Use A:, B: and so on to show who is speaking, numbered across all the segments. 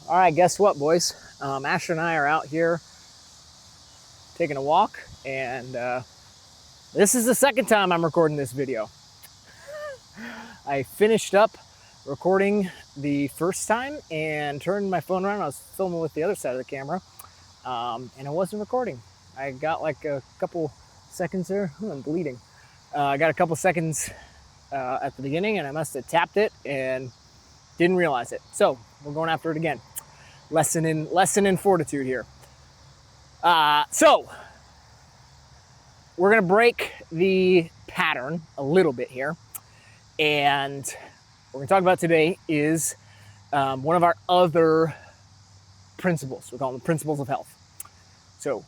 A: All right, guess what, boys? Asher and I are out here taking a walk, and this is the second time I'm recording this video. I finished up recording the first time and turned my phone around. I was filming with the other side of the camera, and it wasn't recording. I got like a couple seconds there. I'm bleeding. I got a couple seconds at the beginning, and I must have tapped it and didn't realize it. So we're going after it again. Lesson in fortitude here. So we're gonna break the pattern a little bit here, and what we're gonna talk about today is one of our other principles. We call them the principles of health. So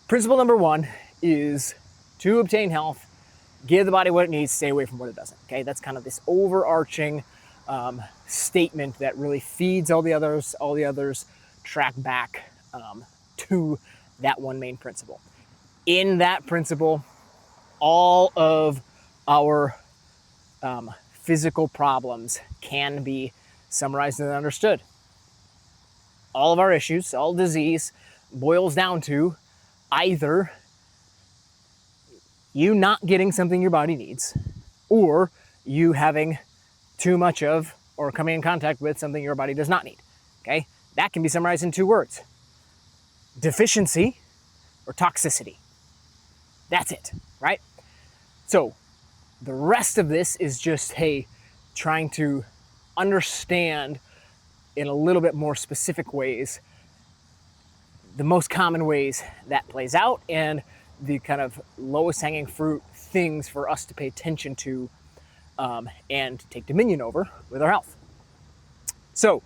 A: principle number one is to obtain health, give the body what it needs, stay away from what it doesn't. Okay, that's kind of this overarching statement that really feeds all the others track back to that one main principle. In that principle, all of our physical problems can be summarized and understood. All of our issues, all disease boils down to either you not getting something your body needs, or you having too much of or coming in contact with something your body does not need. Okay? That can be summarized in two words: deficiency or toxicity. That's it, right? So the rest of this is just, hey, trying to understand in a little bit more specific ways the most common ways that plays out and the kind of lowest hanging fruit things for us to pay attention to and take dominion over with our health. So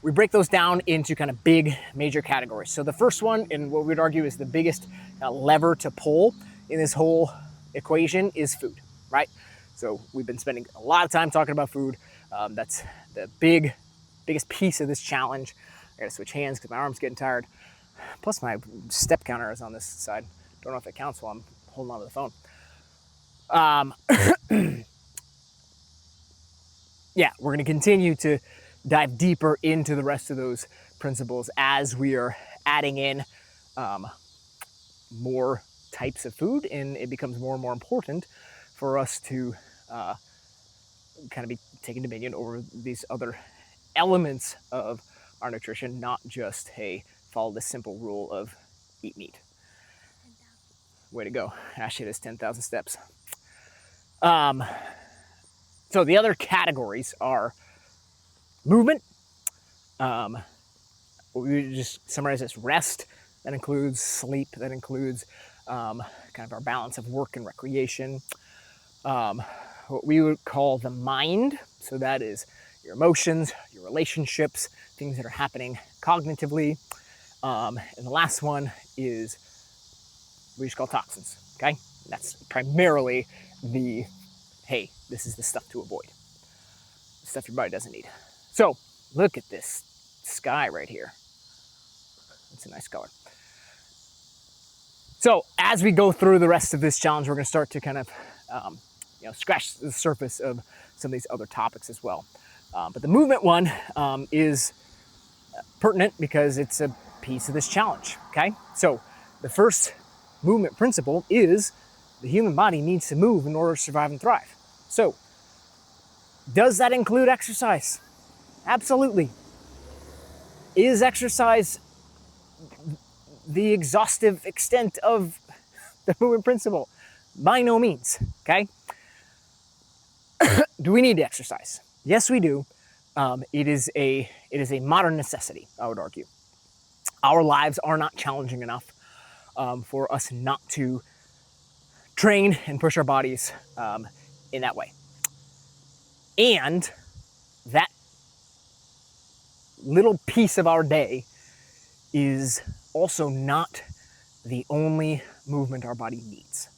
A: we break those down into kind of big major categories. So the first one, and what we'd argue is the biggest lever to pull in this whole equation, is food, right? So we've been spending a lot of time talking about food. That's the biggest piece of this challenge. I gotta switch hands because my arm's getting tired. Plus my step counter is on this side. Don't know if it counts while I'm holding onto the phone. Yeah, we're gonna continue to dive deeper into the rest of those principles as we are adding in more types of food, and it becomes more and more important for us to kind of be taking dominion over these other elements of our nutrition, not just, hey, follow the simple rule of eat meat. Way to go. Ash hit his 10,000 steps. So the other categories are movement. We just summarize as rest. That includes sleep. That includes kind of our balance of work and recreation. What we would call the mind. So that is your emotions, your relationships, things that are happening cognitively. And the last one is we just call toxins. Okay, that's primarily the, hey, this is the stuff to avoid, the stuff your body doesn't need. So look at this sky right here. It's a nice color. So as we go through the rest of this challenge, we're going to start to kind of scratch the surface of some of these other topics as well. But the movement one is pertinent because it's a piece of this challenge. Okay, so the first movement principle is the human body needs to move in order to survive and thrive. So does that include exercise? Absolutely. Is exercise the exhaustive extent of the movement principle? By no means. Okay. Do we need to exercise? Yes, we do. It is a modern necessity, I would argue. Our lives are not challenging enough for us not to train and push our bodies in that way. And that little piece of our day is also not the only movement our body needs.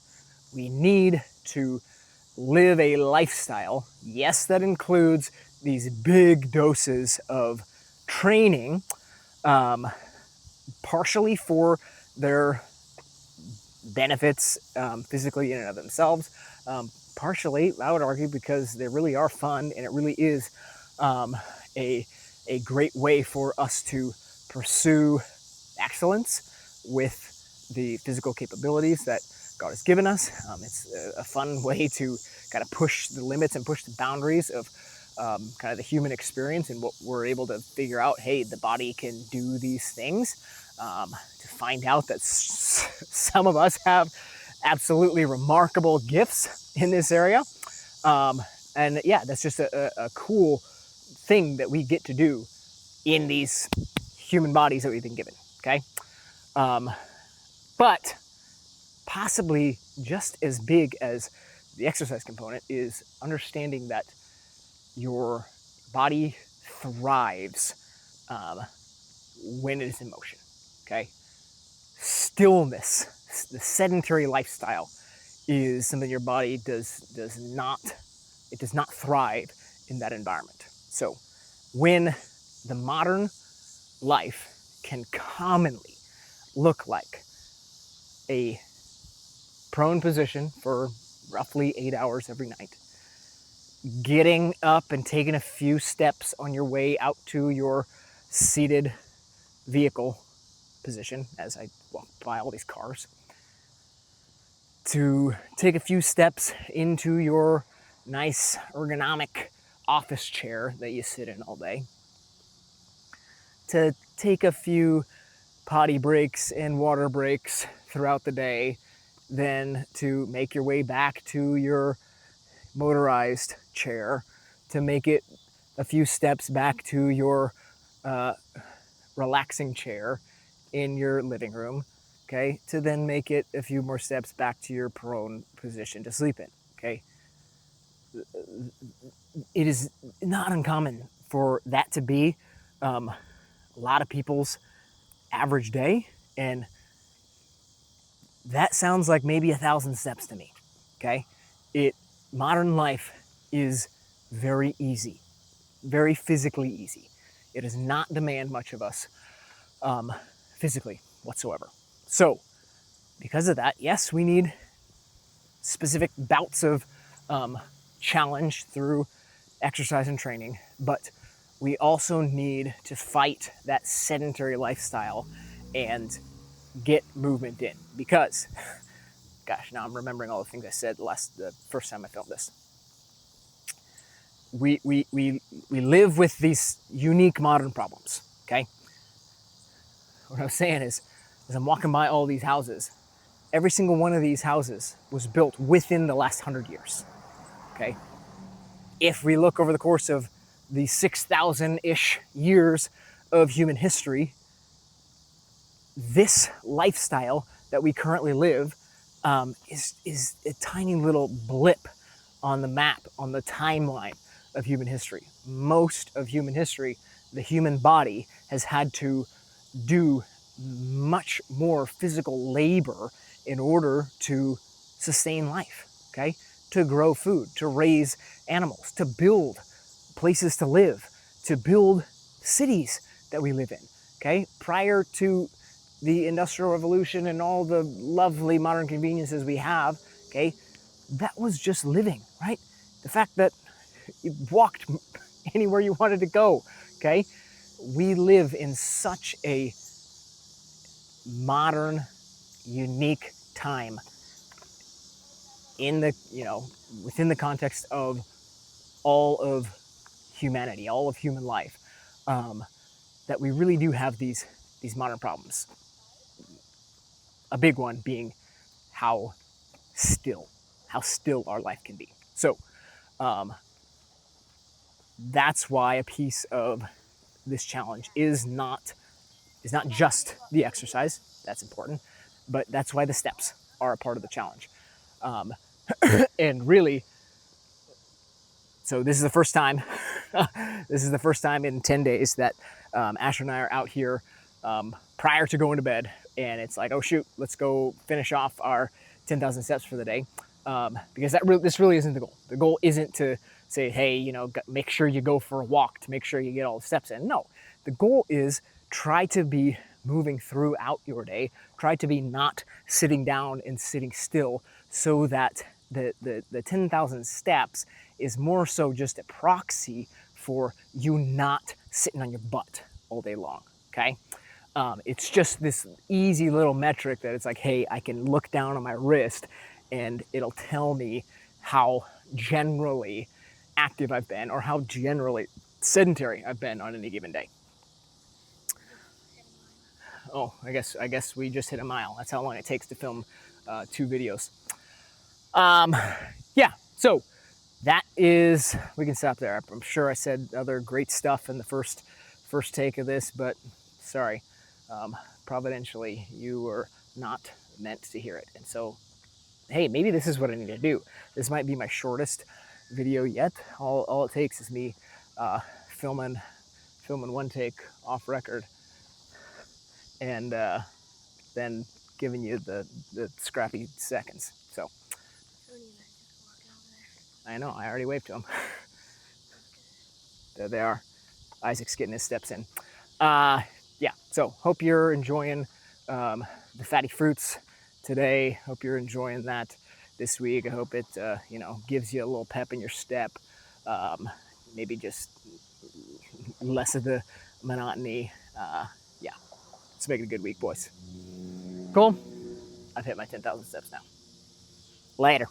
A: We need to live a lifestyle, yes, that includes these big doses of training, partially for their benefits physically in and of themselves, partially, I would argue, because they really are fun and it really is a great way for us to pursue excellence with the physical capabilities that God has given us. It's a fun way to kind of push the limits and push the boundaries of kind of the human experience and what we're able to figure out. Hey, the body can do these things. To find out that some of us have absolutely remarkable gifts in this area. And yeah, that's just a cool thing that we get to do in these human bodies that we've been given, okay? But possibly just as big as the exercise component is understanding that your body thrives when it is in motion, okay? Stillness, the sedentary lifestyle, is something your body does not thrive in that environment. So when the modern life can commonly look like a prone position for roughly 8 hours every night, getting up and taking a few steps on your way out to your seated vehicle position, as I walk by all these cars, to take a few steps into your nice ergonomic office chair that you sit in all day, to take a few potty breaks and water breaks throughout the day, then to make your way back to your motorized chair, to make it a few steps back to your relaxing chair in your living room, okay, to then make it a few more steps back to your prone position to sleep in, okay. It is not uncommon for that to be a lot of people's average day, and that sounds like maybe 1,000 steps to me, okay. Modern life is very easy, very physically easy. It does not demand much of us physically whatsoever. So because of that, yes, we need specific bouts of challenge through exercise and training, but we also need to fight that sedentary lifestyle and get movement in, because gosh, now I'm remembering all the things I said the first time I filmed this. We live with these unique modern problems, okay? What I was saying is, as I'm walking by all these houses, every single one of these houses was built within the last 100 years, okay? If we look over the course of the 6,000-ish years of human history, this lifestyle that we currently live is a tiny little blip on the map, on the timeline of human history. Most of human history, the human body has had to do much more physical labor in order to sustain life, okay? To grow food, to raise animals, to build places to live, to build cities that we live in, okay? Prior to the Industrial Revolution and all the lovely modern conveniences we have, okay, that was just living, right? The fact that you walked anywhere you wanted to go, okay? We live in such a modern, unique time in the, within the context of all of humanity, all of human life, that we really do have these modern problems. A big one being how still our life can be. So that's why a piece of this challenge is not just the exercise. That's important, but that's why the steps are a part of the challenge. And really, so this is the first time in 10 days that Asher and I are out here prior to going to bed, and it's like, oh shoot, let's go finish off our 10,000 steps for the day, because this really isn't the goal. The goal isn't to say, hey, make sure you go for a walk to make sure you get all the steps in. No, the goal is try to be moving throughout your day, try to be not sitting down and sitting still, so that the 10,000 steps is more so just a proxy for you not sitting on your butt all day long, okay? It's just this easy little metric that it's like, hey, I can look down on my wrist and it'll tell me how generally active I've been or how generally sedentary I've been on any given day. Oh, I guess we just hit a mile. That's how long it takes to film 2 videos. Yeah, so that is, we can stop there. I'm sure I said other great stuff in the first take of this, but sorry, providentially, you were not meant to hear it. And so, hey, maybe this is what I need to do. This might be my shortest video yet. All it takes is me filming one take off record, and then giving you the scrappy seconds. So I know, I already waved to him. There they are. Isaac's getting his steps in. Yeah, so hope you're enjoying the fatty fruits today. Hope you're enjoying that this week. I hope it gives you a little pep in your step. Maybe just less of the monotony. Yeah, let's make it a good week, boys. Cool? I've hit my 10,000 steps now. Later.